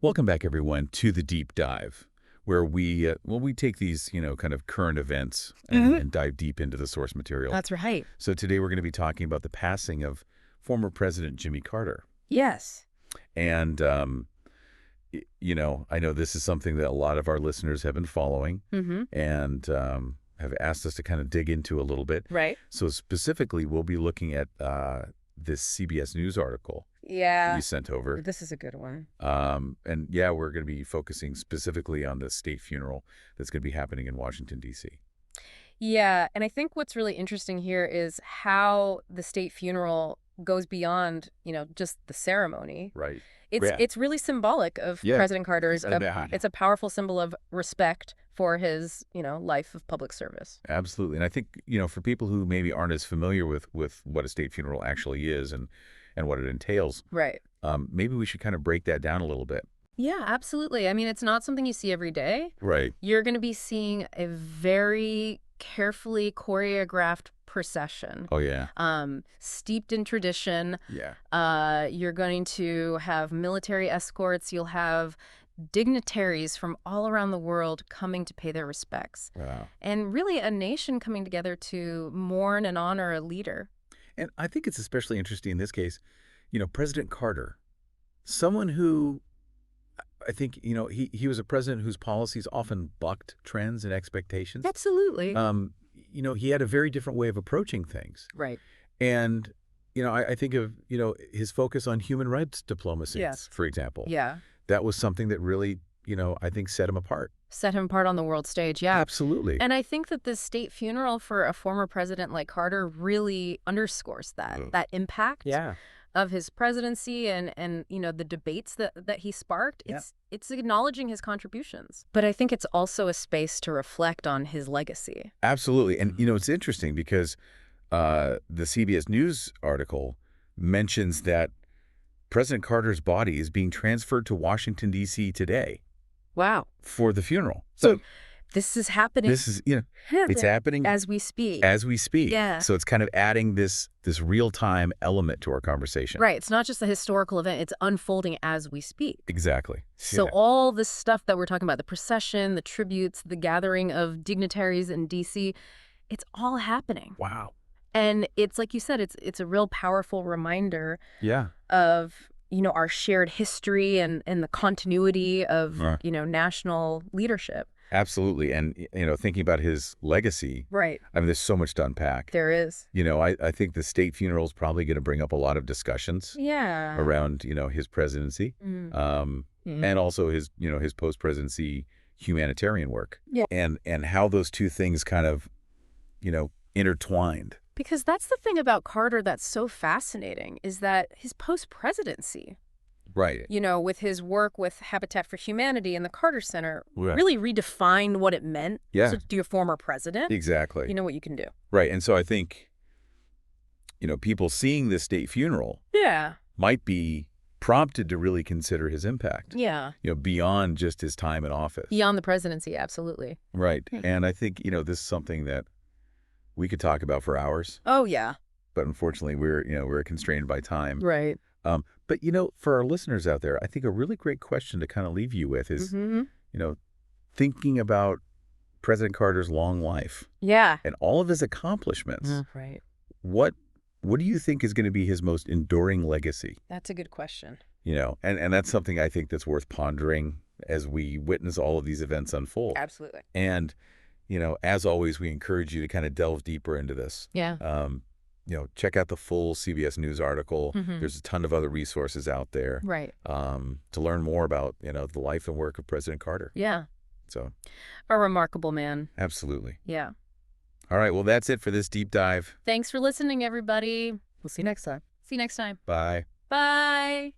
Welcome back, everyone, to the Deep Dive, where we take these, kind of current events Mhm. and dive deep into the source material. That's right. So today we're going to be talking about the passing of former President Jimmy Carter. Yes. And, I know this is something that a lot of our listeners have been following Mm-hmm. and have asked us to kind of dig into a little bit. Right. So specifically, we'll be looking at this CBS News article that Yeah. you sent over. This is a good one. And yeah, we're going to be focusing specifically on the state funeral that's going to be happening in Washington, D.C. Yeah. And I think what's really interesting here is how the state funeral goes beyond, just the ceremony. Right. It's Yeah. it's really symbolic of Yeah. President Carter's. Yeah. It's a powerful symbol of respect for his, life of public service. Absolutely. And I think, for people who maybe aren't as familiar with what a state funeral actually is and what it entails, Right. maybe we should kind of break that down a little bit. Yeah, absolutely. I mean, it's not something you see every day. Right. You're going to be seeing a very carefully choreographed procession. Oh, yeah. Steeped in tradition. Yeah. You're going to have military escorts. You'll have dignitaries from all around the world coming to pay their respects. Wow. And really a nation coming together to mourn and honor a leader. And I think it's especially interesting in this case, President Carter, someone who I think, he was a president whose policies often bucked trends and expectations. Absolutely. He had a very different way of approaching things. Right. And, I think of, his focus on human rights diplomacy, Yes. for example. Yeah. That was something that really, I think set him apart. Set him apart on the world stage. Yeah. Absolutely. And I think that this state funeral for a former president like Carter really underscores that impact of his presidency and the debates that he sparked. Yeah. It's acknowledging his contributions. But I think it's also a space to reflect on his legacy. Absolutely. And, it's interesting because the CBS News article mentions that President Carter's body is being transferred to Washington, D.C. today Wow. for the funeral. So This is happening. this is, it's happening as we speak. as we speak. Yeah. So it's kind of adding this real-time element to our conversation. Right. It's not just a historical event. It's unfolding as we speak. Exactly. So Yeah. all this stuff that we're talking about, the procession, the tributes, the gathering of dignitaries in D.C., it's all happening. Wow. And it's like you said, it's a real powerful reminder Yeah. of, our shared history and the continuity of, Right. national leadership. Absolutely. And, thinking about his legacy, Right. I mean, there's so much to unpack. There is. I think the state funeral is probably going to bring up a lot of discussions Yeah. around, his presidency, Mm. and also his, his post-presidency humanitarian work. Yeah. And how those two things kind of, intertwined. Because that's the thing about Carter that's so fascinating is that his post-presidency, Right. with his work with Habitat for Humanity and the Carter Center, Right. really redefined what it meant Yeah. to be a former president. Exactly. You know what you can do. Right. And so I think, people seeing this state funeral Yeah. might be prompted to really consider his impact, Yeah. beyond just his time in office. Beyond the presidency, absolutely. Right. Hmm. And I think, this is something that we could talk about for hours, Oh, yeah. but unfortunately we're constrained by time. Right. But, for our listeners out there, I think a really great question to kind of leave you with is, Mm-hmm. thinking about President Carter's long life Yeah. and all of his accomplishments. Right. What do you think is going to be his most enduring legacy? That's a good question. And that's something I think that's worth pondering as we witness all of these events unfold. Absolutely. And, as always, we encourage you to kind of delve deeper into this. Yeah. Check out the full CBS News article. Mhm. There's a ton of other resources out there Right. to learn more about, the life and work of President Carter. Yeah. So, A remarkable man. absolutely. Yeah. All right. Well, that's it for this deep dive. Thanks for listening, everybody. We'll see you next time. See you next time. Bye. Bye.